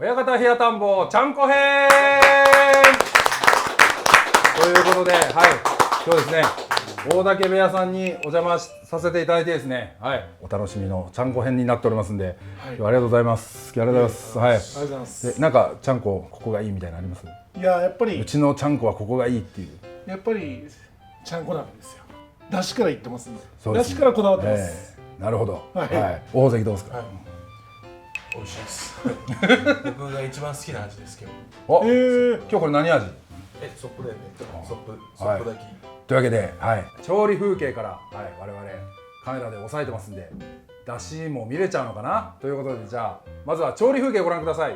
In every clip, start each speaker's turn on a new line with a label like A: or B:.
A: 親方冷や田んぼちゃんこ編ということで、はい、今日ですね、大竹部屋さんにお邪魔させていただいてですね、はい、お楽しみのちゃんこ編になっておりますんで、今日はありがとうございます。ありがとうございます。はい。ありがとうございます。で、なんかちゃんこここがいいみたいなのあります？
B: いや、やっぱり
A: うちのちゃんこはここがいいっていう。
B: やっぱりちゃんこ鍋ですよ。出汁からいってますんで。
A: そうですね、
B: 出汁からこだわってます。
A: なるほど。
B: はい。
A: はい、大関どうですか？
C: 美味しいです。僕が一番好きな味ですけど。
A: お、今日これ何味？
C: ソップだよね。ソップ炊き。
A: というわけで、はい、調理風景から、はい、我々カメラで押さえてますんで、出汁も見れちゃうのかなということで、じゃあまずは調理風景ご覧ください。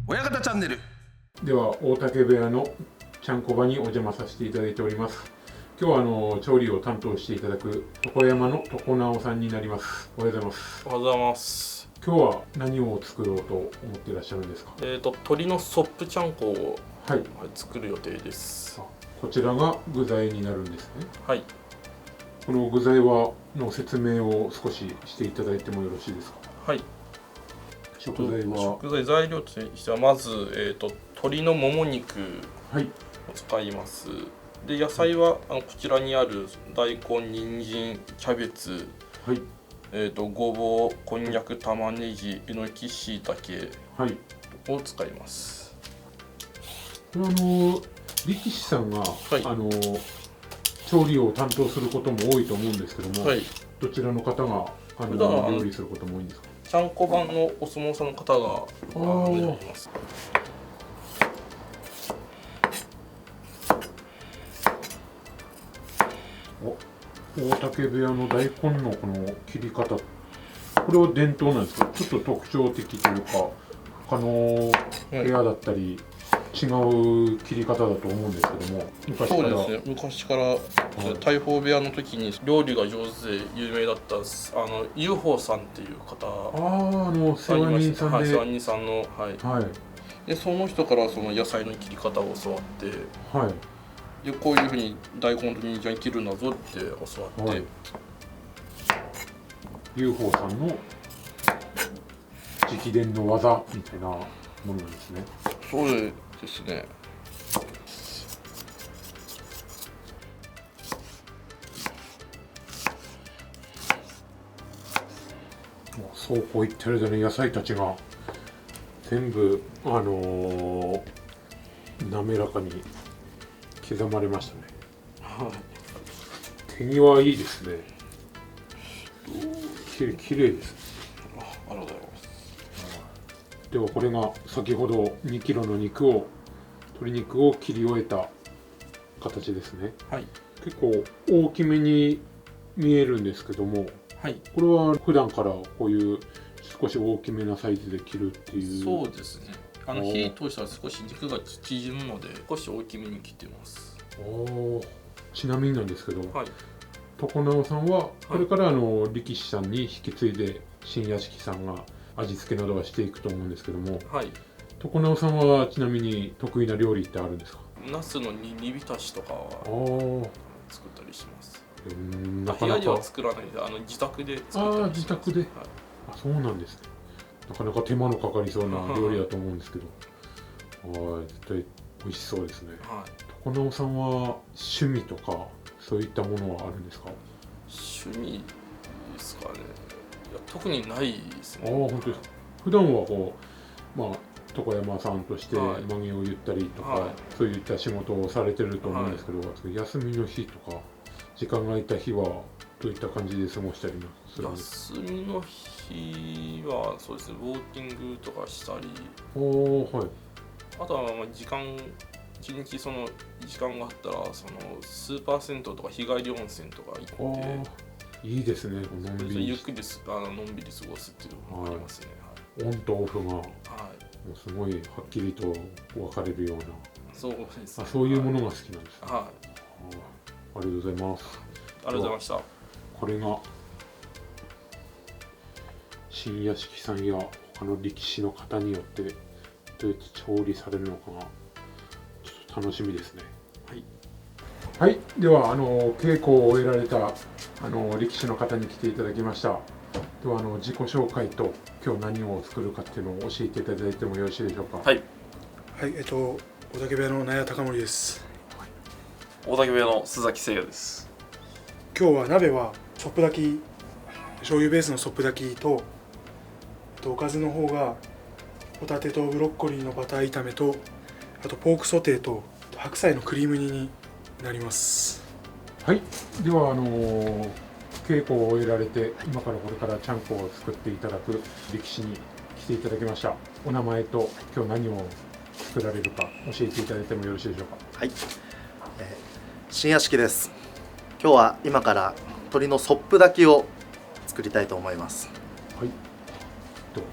A: 親方チャンネル
D: では大竹部屋のちゃんこ場にお邪魔させていただいております。今日は調理を担当していただく床山の床直さんになります。おはようございます。
E: おはようございます。
D: 今日は何を作ろうと思っていらっしゃるんですか？
E: 鶏のソップちゃんこを、
D: はい、
E: 作る予定です。
D: こちらが具材になるんですね。
E: はい。
D: この具材の説明を少ししていただいてもよろしいですか？
E: はい。
D: 食材
E: 材料としてはまず、鶏のもも肉を使います。で野菜はこちらにある大根、人参、キャベツ、
D: はい、
E: ごぼう、こんにゃく、玉ねぎ、えのき、しいたけを使います。
D: これ力士さんが、
E: はい、
D: 調理を担当することも多いと思うんですけども、
E: はい、
D: どちらの方が料理することも多いんですか？
E: ちゃんこ版のお相撲さんの方がやります。
D: 大竹部屋の大根のこの切り方、これは伝統なんですか？ちょっと特徴的というか、他の部屋だったり、違う切り方だと思うんですけども、
E: そうですね、昔から、大砲部屋の時に料理が上手で有名だったUFO さんっていう方、
D: 世話人さんで、
E: 世話人さんの、でその人からその野菜の切り方を教わって、でこういうふうに大根と人参切るんだぞって教わって、
D: UFO さんの直伝の技みたいなものなんですね。
E: そうですね。
D: そうこう言ってる間に野菜たちが全部滑らかに刻まれましたね。手際いいですね。きれいです。
E: ありがとうございます。
D: ではこれが先ほど2キロの鶏肉を切り終えた形ですね。
E: はい。
D: 結構大きめに見えるんですけども、
E: はい。
D: これは普段からこういう少し大きめなサイズで切るっていう。
E: そうですね。火通したら少し肉が縮むので少し大きめに切ってます。
D: ちなみになんですけど、
E: はい、
D: 床直さんはこれから力士さんに引き継いで新屋敷さんが味付けなどはしていくと思うんですけども、
E: はい、
D: 床直さんはちなみに得意な料理ってあるんですか？
E: ナスの煮浸しとかは作ったりします。部屋では作らないで自宅で作ったりします。
D: 自宅で、そうなんですね。なかなか手間のかかりそうな料理だと思うんですけど絶対美味しそうですね。床直さんは趣味とかそういったものはあるんですか？
E: 趣味ですかね。いや特にないですね。
D: 本当ですか。普段は床山さんとして曲げを言ったりとか、そういった仕事をされてると思うんですけど、休みの日とか時間が空いた日はどういった感じで過ごしたりするんですか？
E: 休みの日はそうですね、ウォーキングとかしたり、あとは一日その時間があったらスーパー銭湯とか日帰り温泉とか行って
D: いいですね。
E: ゆっくりのんびり過ごすっていうのがありますね。
D: オンとオフがすごいはっきりと分かれるような、
E: そうですね。
D: そういうものが好きなんですね。
E: あ
D: りがとうございます。
E: ありがとうございました。
D: これが新屋敷さんや他の力士の方によってどうやって調理されるのかがちょっと楽しみですね。はい、では稽古を終えられた力士の方に来ていただきました。では自己紹介と今日何を作るかっていうのを教えていただいてもよろしいでしょうか。
E: はい、
B: はい、大竹部屋の納谷隆盛です。
E: 大竹部屋の須崎誠也です。
B: 今日は鍋はソップ炊き、醤油ベースのソップ炊きと、おかずの方がホタテとブロッコリーのバター炒めと、あとポークソテーと白菜のクリーム煮になります。
D: はい、では稽古を終えられて今からこれからちゃんこを作っていただく力士に来ていただきました。お名前と今日何を作られるか教えていただいてもよろしいでしょうか。
F: はい、新屋敷です。今日は今から鶏のソップ炊きを作りたいと思います。
D: はい、こ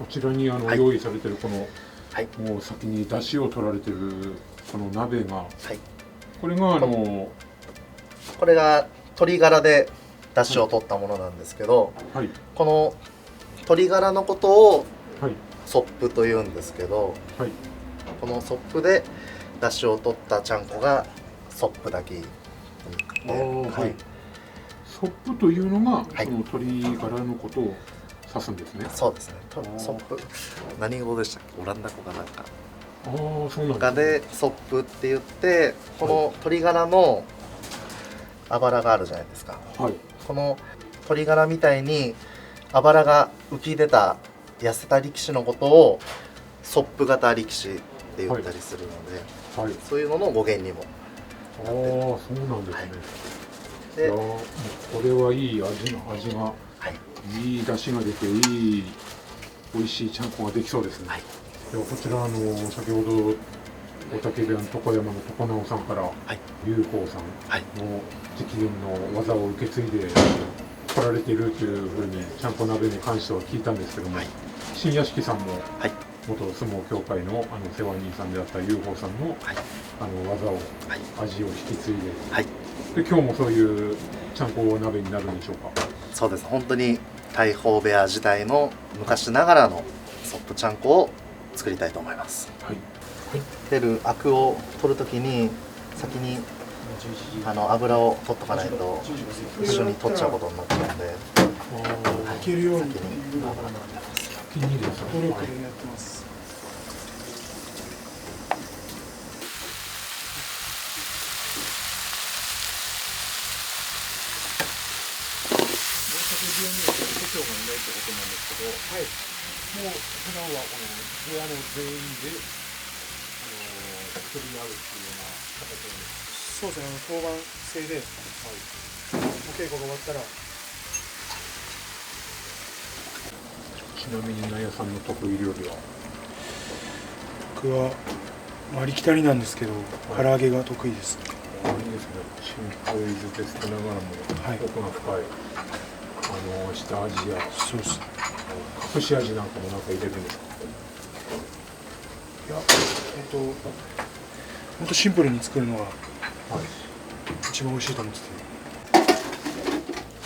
D: ちらに
F: はい
D: 用意されているこの、
F: はい、
D: もう先に出汁を取られているこの鍋が、
F: はい、
D: これが
F: これが鶏ガラで出汁を取ったものなんですけど、
D: はい、
F: この鶏ガラのことを
D: はい、
F: ソップというんですけど、
D: はい、
F: このソップで出汁を取ったちゃんこがソップ炊きで、
D: はい、ソップというのが、
F: はい、
D: その鶏ガラのことを指すんですね。
F: そうですね。ソップ、何語でしたっけ？オランダ語かなんか。
D: そうなん
F: がでソップって言って、この鶏ガラのあばらがあるじゃないですか。
D: はい、
F: この鶏ガラみたいにあばらが浮き出た痩せた力士のことをソップ型力士って言ったりするので、
D: はい、
F: そういうのの語源にも。
D: そうなんですね。い
F: で、
D: やこれはいい味が、
F: はい、
D: いい出汁が出ていい美味しいちゃんこができそうですね。
F: はい、
D: ではこちら先ほど大竹部屋の床山の床直さんから、龍宝さんの直伝の技を受け継いで来られているというふうにちゃんこ鍋に関しては聞いたんですけども、新屋敷さんも、元相撲協会の世話人さんであった龍宝さんの、技を、味を引き継いで、で今日もそういうちゃんこ鍋になるんでしょうか。
F: そうです。本当に大鵬部屋時代の昔ながらのソップちゃんこを作りたいと思います。出るアクを取るときに先に油を取っとかないと一緒に取っちゃうことになっちゃうので、
B: いけるように
F: 先に油を取ってます。
B: 努力でやってます。
D: 部屋には都庁がいないってことなんですけど、はい、もう普段はこの部屋の全員で作り合うっていうような形なんです。
B: そうですね。当番制で、お稽古が終わったら。
D: ちなみに納谷さんの得意料理は？
B: 僕はありきたりなんですけど、唐揚げが得意です。
D: いいですね。シンプルイズベストながらも奥が深い。下味や
B: そうです。
D: 隠し味なんかもなんか入れるんですか？
B: いや、本当シンプルに作るのが一番美味しいと思ってて。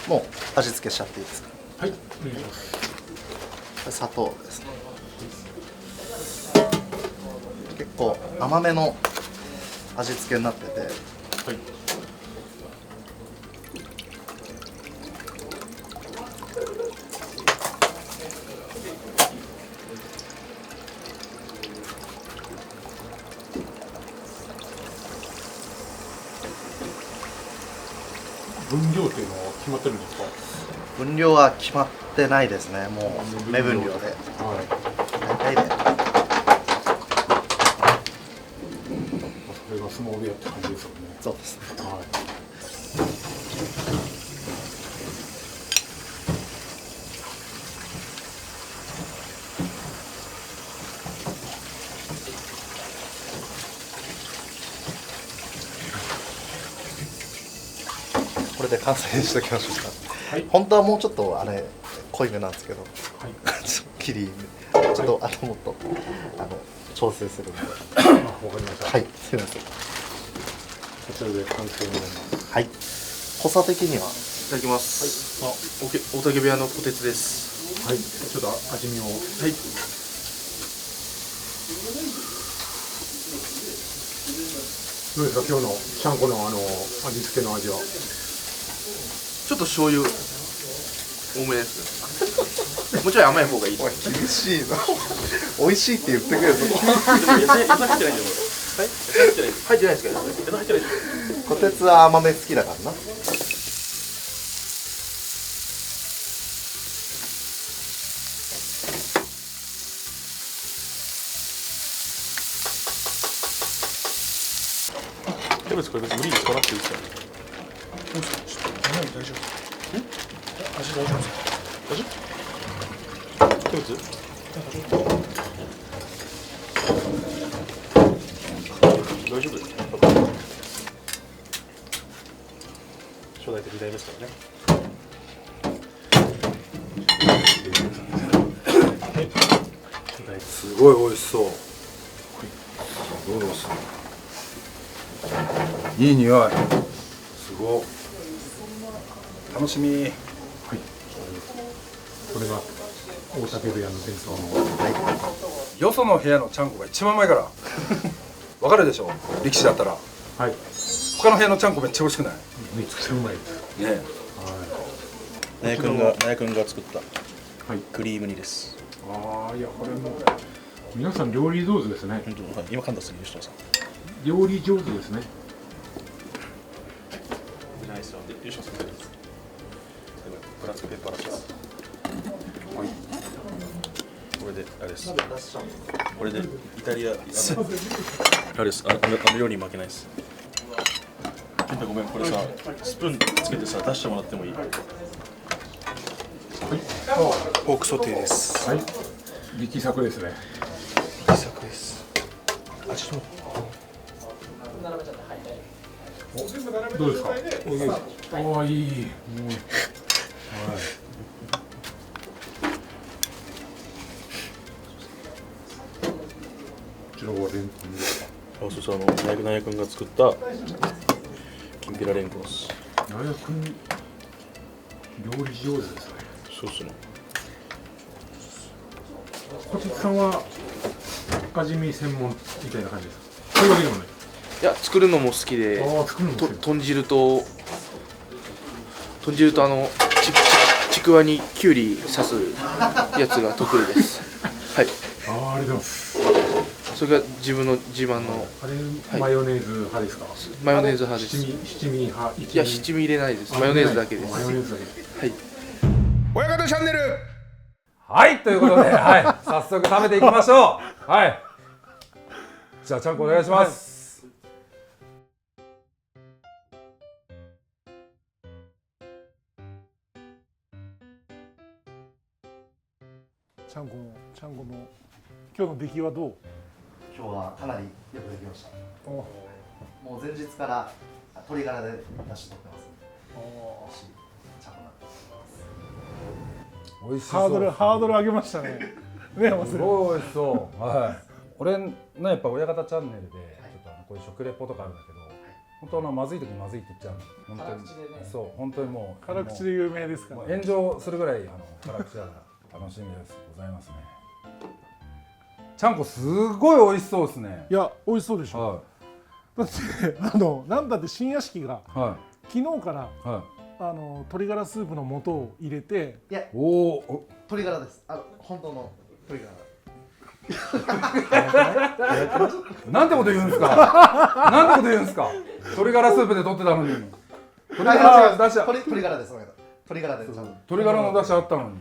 F: もう味付けしちゃっていいですか？
D: はい、お願いします。
F: これ砂糖ですね。結構甘めの味付けになってて、
D: 分量っていうのは決まってるんですか？
F: 分量は決まってないですね。もう目分量で、大体で。
D: それが相撲部屋って感じですよね。
F: そうですね。これで完成しておきましょうか。本当はもうちょっと濃いめなんですけど、切りちょっともっと調整するので。
D: わかりました。
F: はい、すみません。
D: こちらで完成になります。
F: はい。濃さ的には。
E: いただきます。大竹部屋の小鉄です。
D: はい、ちょっと味見を。はい。どうですか、今日のちゃんこの味付けの味は。
E: ちょっと醤油多めですね。もちろん甘い方がいい。
F: 厳しいな美味しいって言ってくれると
E: 野菜入ってないんだよ、これ。はい？野菜入ってない。入ってないですか？野菜入ってないです。
F: こてつは甘め好きだからな。
E: キャベツこれ別に無理に使わなくていいですよ。
B: 大丈夫。味大丈夫ですか？
E: キャベツ？大丈夫です。初代と2代目ですからね。
A: すごい美味しそう。どうですいい匂い。すごい。楽しみ。
D: これが大竹部屋の伝統の
A: よその部屋のちゃんこが一番うまいから。わかるでしょ。力士だったら。
D: はい、
A: 他の部屋のちゃんこめっちゃ美味しくない。
D: めちゃくちゃうまいです。
A: ね
E: ナヤ君が作ったクリーム煮です。
D: ああ、いやこれも皆さん料理上手ですね。
E: 本当、今噛んだすぎ吉野さん。
D: 料理上手ですね。
E: ナイスよ。吉野さんです。ブラックペッパーラッシャー。これであれです。これでイタリアあれです。あの料理に負けないです。ケンタごめん、これさスプーンつけてさ出してもらってもいい？
B: ポークソテーです。
D: はい、力作ですね。
B: 力作です。味も
D: どうですか。ああ、いい。もうこちらはレンコンですか。
E: あ、そしてナヤ君が作ったきんぴらレンコンです。
D: ナヤ君料理上手ですね。
E: そうっすね。
D: 小鉄さんは赤締め専門みたいな感じですか。そういうわけでもない。
G: いや、作るのも好きで、
D: ああ、作るのも好き。
G: 豚汁とちくわにきゅうり刺すやつが得意です。はい。
D: ああ、ありがとうございます。
G: それが自分の自慢の
D: あれ、マヨネーズ派ですか。
G: マヨネーズ派です。
D: 七味派。
G: いや、七味入れないです。マヨネーズだけです。
D: マヨネーズだけ。
G: はい。
A: 親方チャンネル。はいということで、はい早速食べていきましょう。はい。じゃあちゃんこお願いします。
B: ちゃんこの今日の出来はどう？
F: 今日はかなりよくできました。
B: お
F: もう前日から鶏ガラで出汁取ってます。美味しいちゃんこになってます。
A: 美味しそう。
B: ハードル上げましたね。ね、
A: すごい美味しそう。はい。俺のやっぱ親方チャンネルでちょっとこういう食レポとかあるんだけど、本当まずい時まずいって言っちゃうの。本当にそう本当にもう
B: 辛口で有名ですから。
A: 炎上するぐらい辛口だから楽しみですございますね。ちゃんこすごい美味しそうですね。
B: いや、美味しそうでしょ。だってなんだって新屋敷が昨日から鶏ガラスープの素を入れて、
F: いや、鶏ガラです。本当の鶏ガラ。
A: なんてこと言うんですか。なんてこと言うんですか。鶏ガラスープで取ってたのに。鶏ガラの出汁。
F: 鶏ガラです。鶏ガラで。
A: 鶏ガラの出汁あったのに。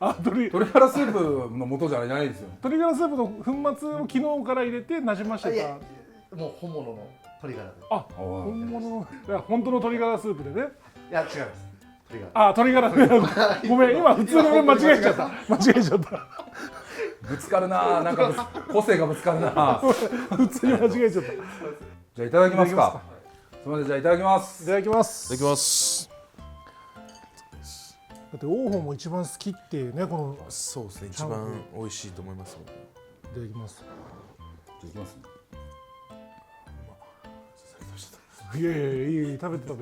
A: 鶏ガラスープの素じゃないですよ。
B: 鶏ガラスープの粉末を昨日から入れてなじましてた。
F: もう本物の鶏ガラで。
B: あ、本物の本当の鶏ガラスープでね。
F: いや、違います。
B: 鶏ガラ。ごめん、今普通の間違えちゃった。
A: ぶつかるな、なんか個性がぶつかるな。
B: 普通に間違えちゃった。
A: じゃあいただきますか。すみません、じゃあいただきます。
B: いただきます。
E: いただきます。
B: だって王鵬も一番好きってね、この。
C: そうですね、一番美味しいと思います。
B: いただきます。
A: いきますね。
B: いやいい食べて。どう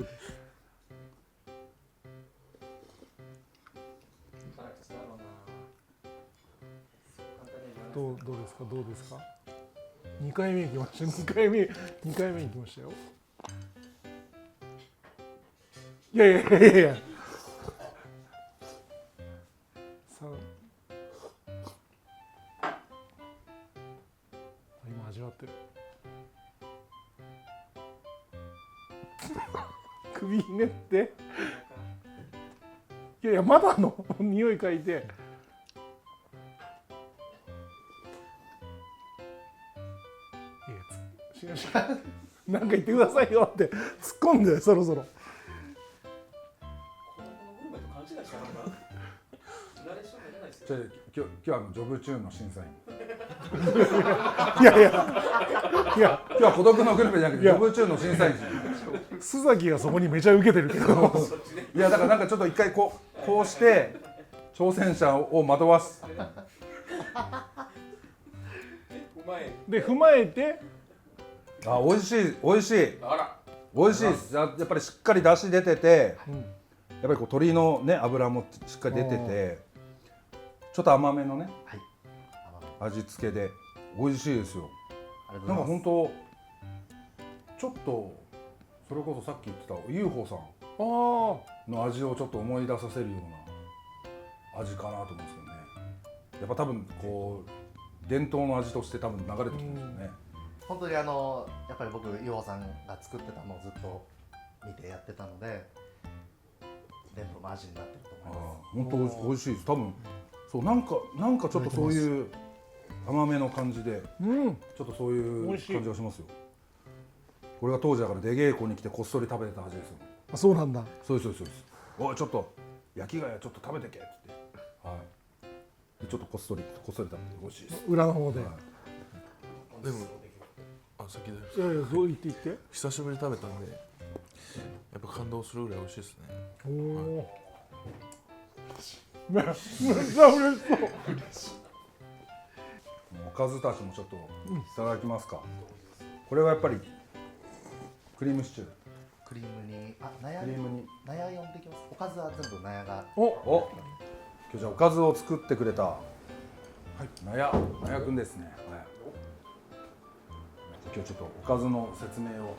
B: ですか。2回目行きました。2回目行きましたよ。いや。さあ味わってる首ひねっていやいやまだの匂い嗅いでいやなんか言ってくださいよって突っ込んでそろそろ
A: 今日はジョブチューンの審査員
B: いやいや
A: 今日は孤独のグルメじゃなくてジョブチューンの審査員
B: 須崎がそこにめちゃ受けてるけど
A: いやだからなんかちょっと一回こうして挑戦者を惑わす
B: で踏まえて
A: あ、美味しい美味しい美味しいです。やっぱりしっかり出汁出てて、やっぱりこう鶏のね脂もしっかり出ててちょっと甘めのね、
F: はい、
A: 味付けで美味しいですよ。なんか
F: ありがとうございます。
A: 本当ちょっとそれこそさっき言ってた UFO さんの味をちょっと思い出させるような味かなと思うんですけどね。やっぱ多分こう伝統の味として多分流れてきてますよね。
F: 本当にやっぱり僕ユオさんが作ってたのをずっと見てやってたので伝統の味になってると思います。
A: 本当美味しいです。多分そうなんかちょっとそういう甘めの感じで、ちょっとそういう感じがしますよ。これが当時だから出稽古に来てこっそり食べてた味ですよ。
B: あ、そうなんだ。
A: そうですそうですそうです。おいちょっと焼き貝ちょっと食べてけって言って、はい。でちょっとこっそり食べて美味しいです。
B: 裏の方で。
C: でも先で
B: いやいやそう言って言って。
C: 久しぶりに食べたんでやっぱ感動するぐらい美味しいですね。
B: おお。めっちゃ嬉しそう。
A: おかずたちもちょっといただきますか。これはやっぱりクリームシチュー。
F: クリームにナヤ
A: クリームに
F: ナヤ呼んできます。おかずは全部ナヤが。
A: お今日じゃあおかずを作ってくれたナヤくんですね。はい。今日ちょっとおかずの説明を。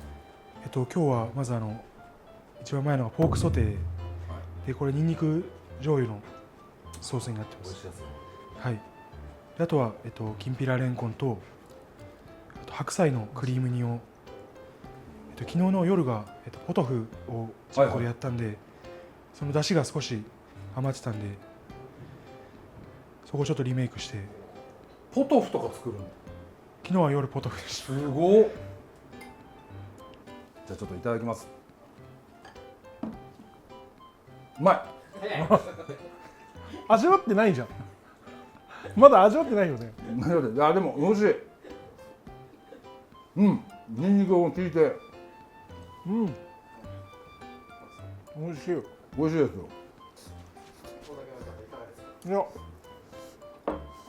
B: 今日はまず一番前のがポークソテーで、これニンニク醤油のソースになってます。
A: 美味しいやつ。
B: はい。であとはきんぴらレンコンとあと白菜のクリーム煮を昨日の夜がポトフをちゃんこでやったんで、その出汁が少し余ってたんで、そこをちょっとリメイクして。
A: ポトフとか作るの？
B: 昨日は夜ポトフでした。
A: すごっ。じゃあちょっといただきます。うまい。
B: 味わってないじゃん。まだ味わってないよね。
A: いやでも美味しい。ニンニクを効いて。
B: 美味しい。
A: 美味しいですよ。
B: いや、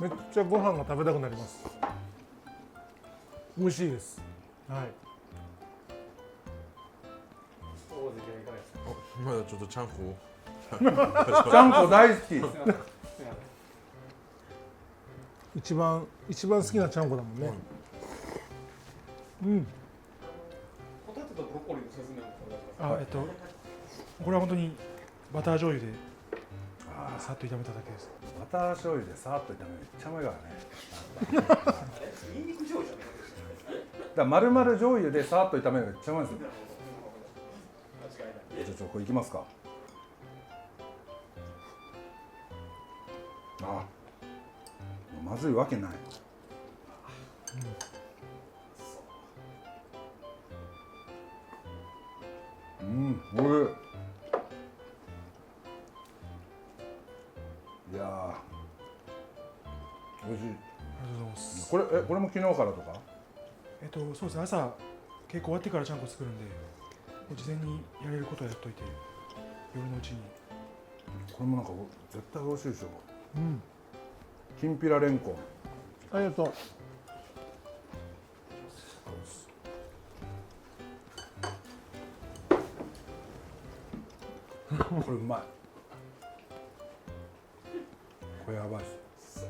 B: めっちゃご飯が食べたくなります。美味しいです。はい。
C: まだちょっとちゃんこを
A: ちゃんこ大好き。
B: 一番好きなちゃんこだもんね。
E: ホタテとブロッコリーの説明をお願いします。
B: これは本当にバター醤油でさっと炒めただけです。
A: バター醤油でさーっと炒めるめっちゃうまいからね。
E: ニンニク醤油じゃない
A: だ丸々醤油でさーっと炒めるめっちゃうまいですよ。
E: 間違いない。
A: じゃあこれいきますか。まずいわけない。おいしい。いやー美味しい。
B: ありがとうございます。
A: これも昨日からとか？
B: そうですね。朝結構終わってからちゃんこ作るんで、事前にやれることはやっといて、夜のうちに。
A: これもなんか絶対美味しいでしょ。きんぴらレンコン。
B: ありがとう。
A: これうまい。これやばいです。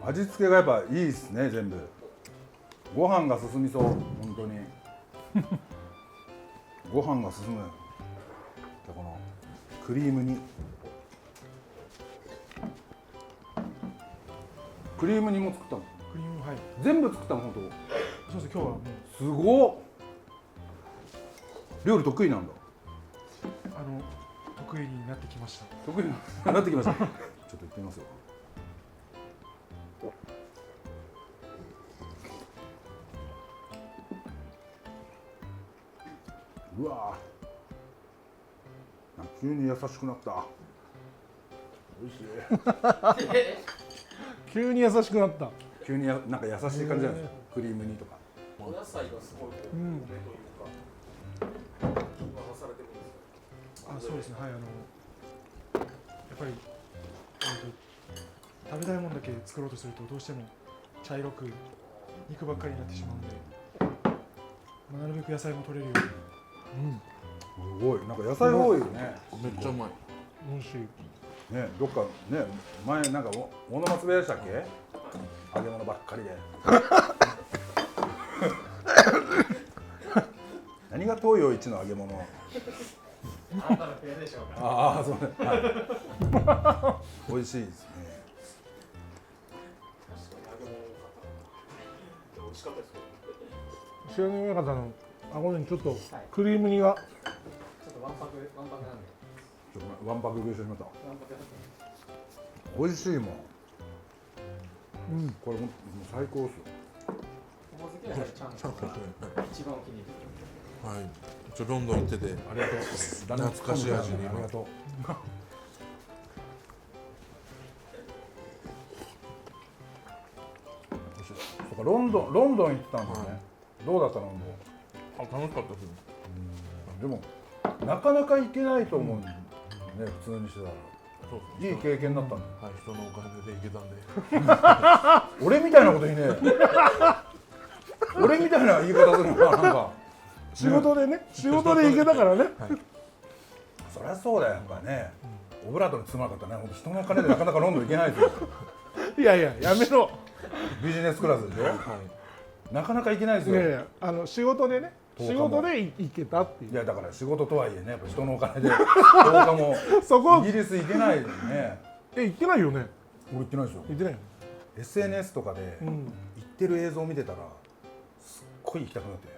A: 味付けがやっぱいいですね、全部。ご飯が進みそう、本当に。ご飯が進む。でこのクリーム煮。クリーム煮も作ったの。
B: クリームはい。
A: 全部作ったの本当。
B: そうです。今日はもう
A: すごっ。料理得意なんだ。
B: 得意になってきました。
A: 得意になってきました。ちょっと行ってみますよ。うわぁ、なんか急に優しくなった。美味しい。
B: 急に優しくなった。
A: 急になんか優しい感じじゃないですか。クリーム煮とか。
E: お野菜がすごい
B: うん。
E: というか、技されてるんですよ。
B: あ、そうですね。はい、やっぱり、食べたいものだけ作ろうとするとどうしても茶色く肉ばっかりになってしまうので、なるべく野菜も取れるように。
A: すごい、なんか野菜多いよね。
C: めっちゃうまい。
B: 美味しい。
A: ね、どっかね、前なんか小野松部屋でしたっけ？揚げ物ばっかりで。何が東洋一の揚げ物？
E: あなたの部屋でしょうか。
A: ああ、そうね。はい、美味しいですね。
E: 美味しかったですけど。
B: 塩の親方の顎にちょっとクリーム煮が。
E: ちょっとわんぱくなんで。
A: ちょっとわんぱく食いしてしまった。美味しいもん。これもう最高ですよ。
E: お好きなちゃんと一番お気に入り。
C: はい。ロンドン行ってて、
A: ありがとう。
C: 懐かしい味に
A: ありがとう。そうか、ロンドン行ってたんですね。どうだったロンドン？
C: あ、楽しかったです。
A: でもなかなか行けないと思うんだよね、普通にしてたら。
C: そうですね。
A: いい経験だったんだよ。
C: はい、人のお金で行けたんで。
A: 俺みたいなこと言いねえ。俺みたいな言い方するのかなんか。
B: 仕事でね、仕事で行けたからね。
A: そりゃそうだよ、やっぱね。オブラートに包まなかったらね、人のお金でなかなかロンドン行けないですよ。
B: いやいや、やめろ。
A: ビジネスクラスでしょ。なかなか行けないですよ。
B: いやいや、仕事でね、仕事で行けたっていう。
A: いやだから仕事とはいえね、やっぱ人のお金で10日も
B: そこ
A: イギリス行けないよね。
B: 行ってないよね。
A: 俺行ってないですよ。
B: 行ってないよ。
A: SNS とかで行ってる映像を見てたらすっごい行きたくなって、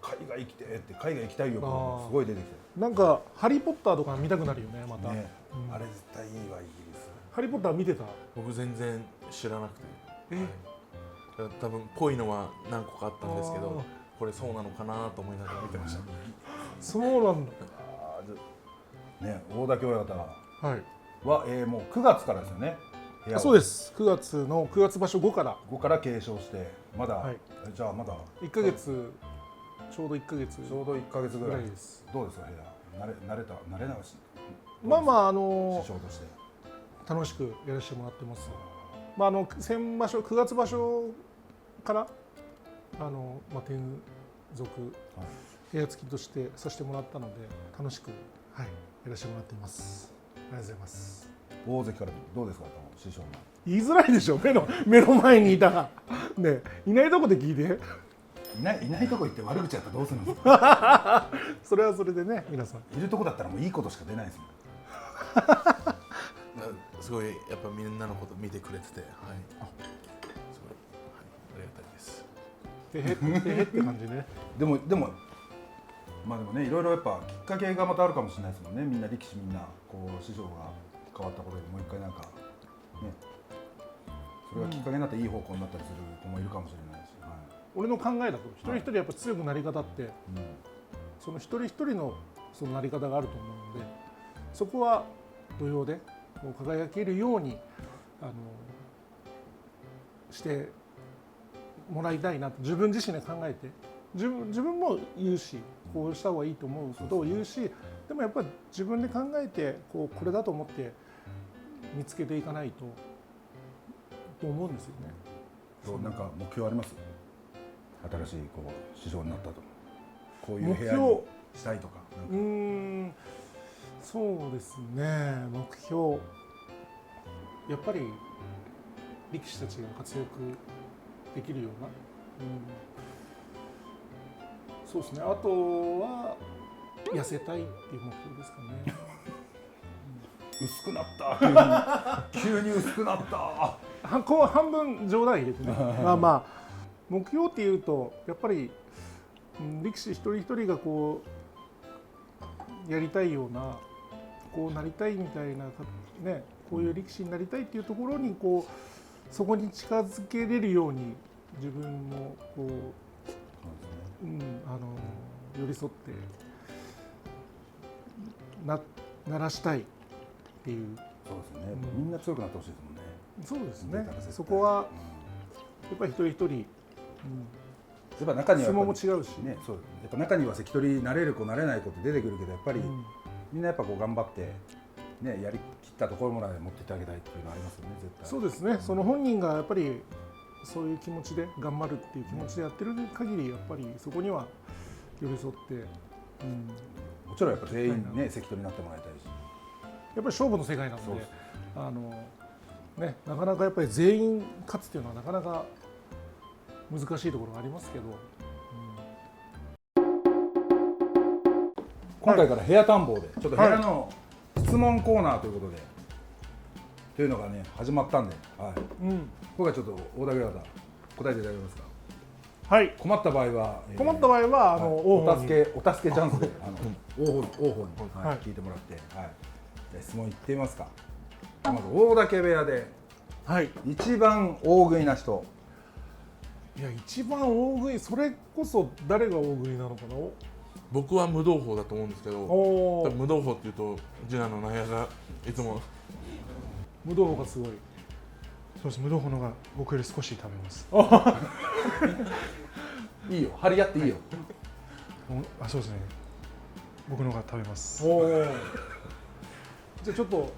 A: 海外行きてって海外行きたい欲がすごい出てきて。
B: なんかハリーポッターとか見たくなるよね、また。
A: ね、あれ絶対いいわイギリス。
B: ハリーポッター見てた。
C: 僕全然知らなくて。はい、多分ぽいのは何個かあったんですけど、これそうなのかなと思いながら見てました。
B: そうなんだ。
A: ね、大竹親方
B: はい
A: は、もう9月からですよね。
B: そうです。9月場所5から。
A: 5から継承してまだ、
B: はい、
A: じゃあまだ
B: 1ヶ月、ちょうど1ヶ月。
A: ちょうど1ヶ月ぐらい
B: です。
A: どうですか部屋？慣れなし。
B: まあまあ
A: 師匠として
B: 楽しくやらせてもらってます。まあ先場所9月場所から転属、部屋付きとしてさせてもらったので楽しく、はい、やらせてもらっています。ありがとうございます。
A: 大関からどうですか師匠の。
B: 言いづらいでしょ、目の前にいたらね、いないとこで聞いて。
A: いないとこ行って悪口やったらどうするんですか。
B: それはそれでね、皆さん
A: いるとこだったらもういいことしか出ないですもん。
C: すごいやっぱみんなのこと見てくれてて、はい、すごい、はい、ありがたいです。
B: てへって感じね。
A: でもまあでもね、いろいろやっぱきっかけがまたあるかもしれないですもんね。みんな力士みんなこう師匠が変わったことでもう一回なんかね、それがきっかけになっていい方向になったりする子もいるかもしれないし、はい、
B: 俺の考えだと一人一人やっぱ強くなり方って、その一人一人のそのなり方があると思うので、そこは土俵でこう輝けるようにしてもらいたいなと自分自身で考えて、自分も言うし、こうした方がいいと思うことを言うし、でもやっぱり自分で考えてこれだと思って見つけていかないと思うんですよね。
A: なんか目標あります？新しい師匠になったと、こういう部屋にしたいとか。
B: そうですね、目標やっぱり力士たちが活躍できるような、そうですね。あとは痩せたいっていう目標ですかね。
A: 薄くなった急に薄くなった
H: こう半分冗談入れてねまあまあ目標っていうとやっぱり力士一人一人がこうやりたいようなこうなりたいみたいなねこういう力士になりたいっていうところにこうそこに近づけれるように自分もこう、寄り添ってならしたいっていう。
A: そうですね、みんな強くなってほしいですもんね。
H: そうですね。そこはやっぱり一人一人、
A: やっぱ中には
H: 相撲も違うし
A: ね、そうやっぱ中には関取になれる子なれない子って出てくるけどやっぱり、みんなやっぱこう頑張ってねやりきったところまで持っていってあげたいっていうのはありますよね絶対。
H: そうですね。その本人がやっぱりそういう気持ちで頑張るっていう気持ちでやってる限りやっぱりそこには寄り添って、
A: もちろんやっぱ全員ね関取になってもらいたいし。
H: やっぱり勝負の世界なので、ね、なかなかやっぱり全員勝つっていうのはなかなか難しいところがありますけど、
A: 今回から部屋探訪でちょっと部屋の質問コーナーということで、というのがね始まったんで、今回ちょっと大竹方答えていただけますか。
H: はい。
A: 困った場合はお助けチャンスで王鵬に聞いてもらって、じゃあ質問いってみますか。まず大竹部屋で一番大食いな人。
H: いや一番大食い、それこそ誰が大食いなのかな。
C: 僕は無道法だと思うんですけど、無道法っていうと次男の納屋がいつも
H: 無道法がすごい。
B: そうです。無道法の方が僕より少し食べます。
A: いいよ、張り合っていいよ。
B: そうですね。僕の方が食べます。
H: じゃあちょっと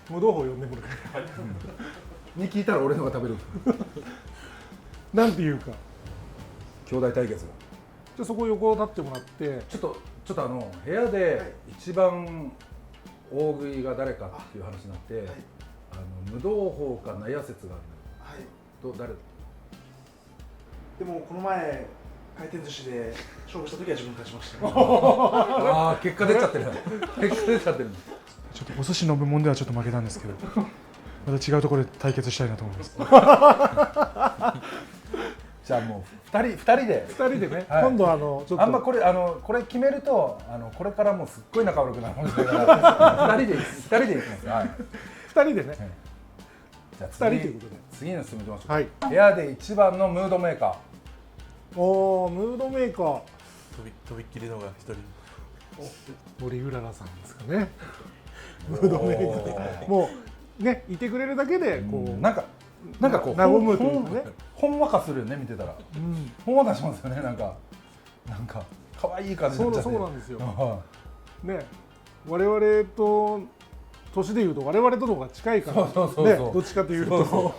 H: 無道法呼んでもら
A: え。に聞いたら俺のが食べる。
H: なんていうか。
A: 兄弟対決が。
H: じゃあそこ横立ってもらって。
A: ちょっと部屋で一番大食いが誰かっていう話になって、無道法か納屋説がある。誰？
B: でもこの前回転寿司で勝負した時は自分勝ちました。
A: ああ、結果出ちゃってる。結果出ちゃってる。
B: ちょっとお寿司の部門ではちょっと負けたんですけど、また違うところで対決したいなと思います。
A: じゃあもう2人でね、
H: 今度ちょっと
A: あんまこれ決めるとこれからもうすっごい仲悪くなるかもしれないから2人でいきます。
H: 2人でね。
A: じゃあ
H: 2人ということで
A: 次の質問いきましょう。部屋で一番のムードメーカー。
H: ムードメーカー。
C: とびっきりのが一人。
H: 森うららさんですかね。ムードメーカー。もうねいてくれるだけでこう
A: なんかこう
H: 和むというかね。
A: ほんわかするよね見てたら。ほんわかしますよねなんか可愛い感じになっちゃって。
H: そうなんですよ。ね我々と年でいうと我々との方が近いからね。どっちかというと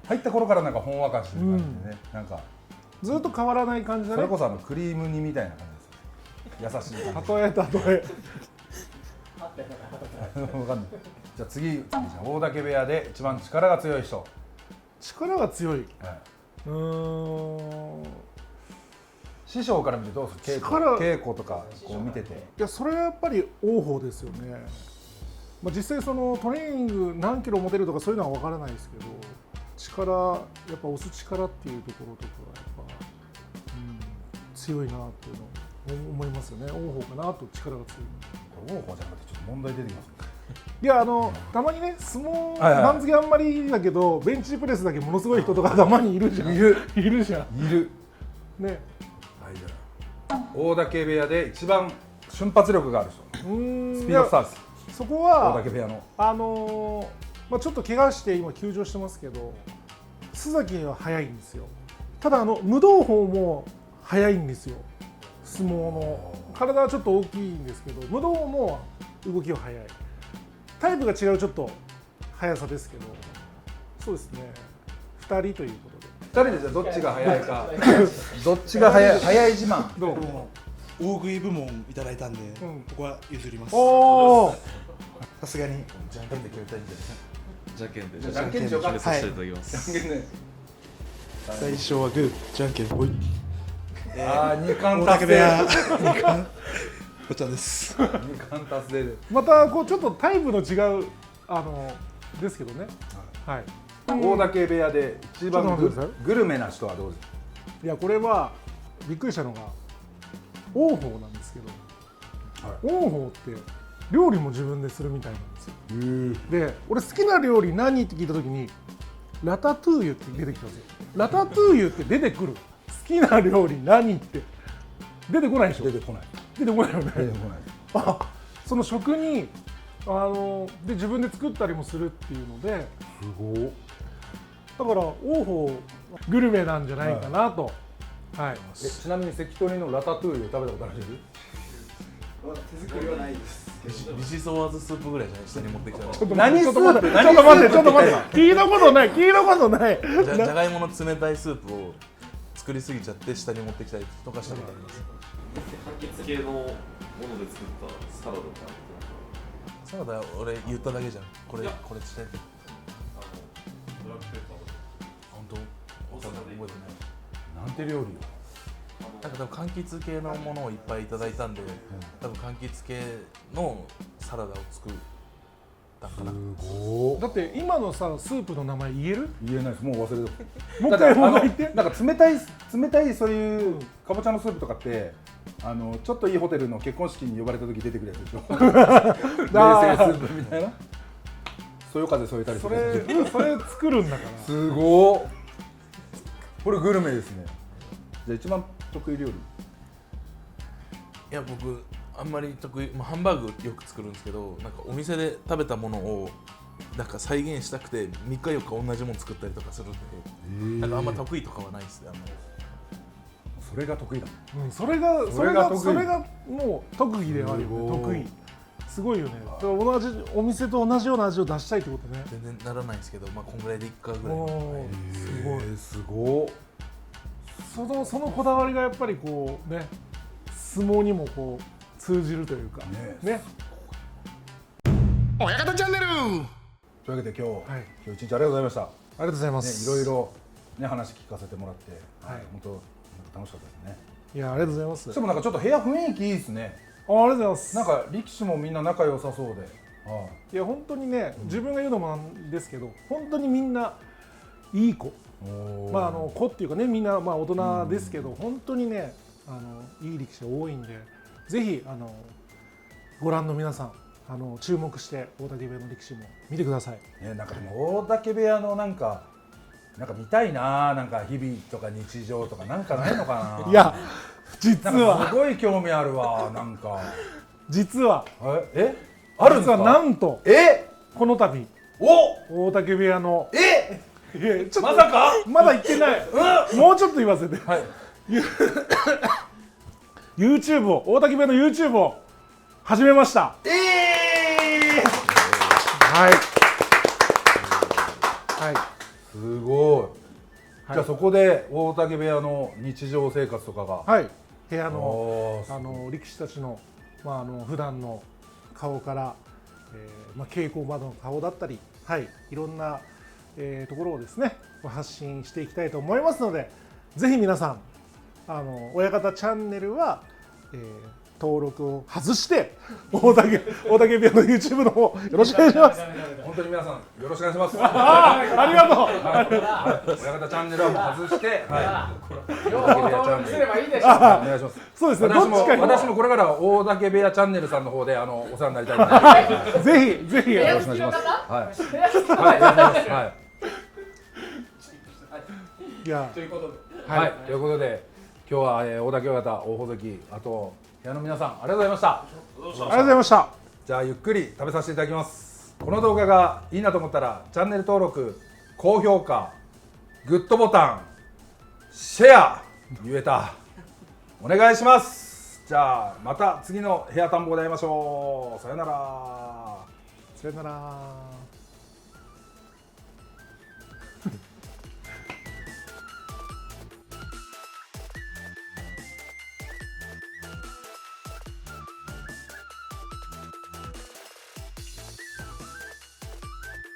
A: 入った頃からなんかほんわかしてる感じでね。なんか
H: ずっと変わらない感じだね。
A: それこそクリーム煮みたいな感じです。優しい感じ。
H: 例え。
A: わかんない。じゃあ次大竹部屋で一番力が強い人。
H: 力が強い。
A: 師匠から見てどうする？稽古とかこう見てて。
H: いやそれはやっぱり王鵬ですよね。実際そのトレーニング何キロ持てるとかそういうのは分からないですけど、力やっぱ押す力っていうところとかはやっぱ、強いなっていうのを思いますよね。王鵬かなと力が強い。
A: 王鵬じゃなくてちょっと問題出てきます。
H: いやたまにね相撲番付あんまりだけどベンチプレスだけものすごい人とかたまにいるじゃん。いるじゃん。
A: いる。
H: ね。
A: はいじゃあ大竹部屋で一番瞬発力がある人。スピードスターです。
H: そこは
A: 大竹部屋の
H: ちょっと怪我して今休場してますけど須崎は速いんですよ。ただ無道法も速いんですよ。相撲の体はちょっと大きいんですけど無道も動きは速い。タイプが違うちょっと速さですけど、そうですね。2人ということで。
A: 2人でじゃあどっちが速いかどっちが速い自慢。
B: どう大食い部門いただいたんで、ここは譲ります。さすがに
A: じゃんけんで決めたいんじゃない？
I: じゃんけんで
A: じゃんけんで決め
I: させていただきます。
A: じゃんけんで。
B: 最初はグー、じゃんけんぽい。
A: 2冠
B: 達成。2冠
C: お茶です。
A: 二冠達成で。
H: またこうちょっとタイプの違うですけどね。はい。
A: 大竹部屋で一番
H: ちょっと待ってくださ
A: グルメな人はどうですか。
H: いやこれはびっくりしたのが王鵬なんですけど、王鵬って料理も自分でするみたいなんですよ。で俺好きな料理何って聞いた時にラタトゥーユって出てきたんですよ。ラタトゥーユって出てくる。好きな料理何って出てこないでしょ。
A: 出てこない。
H: 出てこないよね。
A: 出てこない。
H: あ、その食にで自分で作ったりもするっていうので、
A: すごい。
H: だから王鵬グルメなんじゃないかなと。はい。
A: ちなみに関取のラタトゥーユ食べたことある？
B: 手作りはないです。
C: ビシソワーズスープぐらいじゃない下に持ってきたの。
A: 何スープ？
H: ちょっと待って聞いたことない聞いたことない。
C: じゃがいもの冷たいスープを作りすぎちゃって下に持ってきたりとかしたことあります。
I: 柑橘系のもので作ったサラダとか。
C: サラダ俺言っただけじゃん。これして。
I: ブラックペッパー。
C: 本当？覚えてない。
A: なんて料理を？
C: なんか多分柑橘系のものをいっぱいいただいたんで、多分柑橘系のサラダを作ったかな。
A: すご
H: だって今のさスープの名前言える？
A: 言えないです。もう忘れてる。
H: もう一回言って。
A: なんか冷たいそういうかぼちゃのスープとかってちょっといいホテルの結婚式に呼ばれた時出てくるやつでしょ。冷製スープみたいな。そよ風添えたりする。
H: それ作るんだから。
A: すごー。これグルメですね。じゃあ一番得意料理。
C: いや僕あんまり得意、ハンバーグよく作るんですけど、なんかお店で食べたものをなんか再現したくて3日4日同じもの作ったりとかするんで、なんかあんま得意とかはないですね。
A: それが得意だ。
H: それがもう特技ではあるよね。得意。すごいよね。同じお店と同じような味を出したいってことね。
C: 全然ならないですけど、こんぐらいでいっかぐらい。
H: すごい。
A: すごい。
H: そのこだわりがやっぱりこうね、相撲にもこう通じるというかね。
J: 親方チャンネル。
A: というわけで今日一日ありがとうございました。
H: ありがとうございます。
A: いろいろね話聞かせてもらって、本当楽しかったですね。
H: いやありがとうございます。
A: しかもなんかちょっと部屋雰囲気いいですね。
H: ありがとうございます。
A: なんか力士もみんな仲良さそうで。
H: いや本当にね、自分が言うのもなんですけど、本当にみんないい子。子っていうかね、みんな大人ですけど、本当にねいい力士多いんで、ぜひご覧の皆さん注目して大竹部屋の力士も見てください。
A: なんかでも大竹部屋のなんか見たいな、なんか日々とか日常とかなんかないのかな。
H: いや実は
A: すごい興味あるわ。なんか
H: 実は
A: あるんですか。
H: なんとこの度大竹部屋の
A: まさか
H: まだ言ってない、もうちょっと言わせて、YouTube を大竹部屋の YouTube を始めました。はい、
A: すごい。じゃあそこで大竹部屋の日常生活とかが、
H: 部屋の力士たちの普段の顔から稽古場の顔だったり、いろんなところをですね発信していきたいと思いますので、ぜひ皆さん親方チャンネルは、登録を外して大竹部屋の YouTube の方よろしくお願いします。
A: 本当に皆さんよろしくお願いします。
H: ありがとう。
A: 親方チャンネルはもう外して、
J: 両方登録すればいいでしょう。
A: お願いします。
H: そうですね。
A: 私もこれから大竹部屋チャンネルさんの方でお世話になりたいので、
H: ぜひ
A: よろしくお願いします。
H: という
A: ことで今日は大竹親方、大鵬関、あと部屋の皆さんありがとうございました。
H: ありがとうございました。
A: じゃあゆっくり食べさせていただきます。この動画がいいなと思ったらチャンネル登録、高評価、グッドボタン、シェア言えたお願いします。じゃあまた次の部屋探訪で会いましょう。さよなら。
H: さよなら。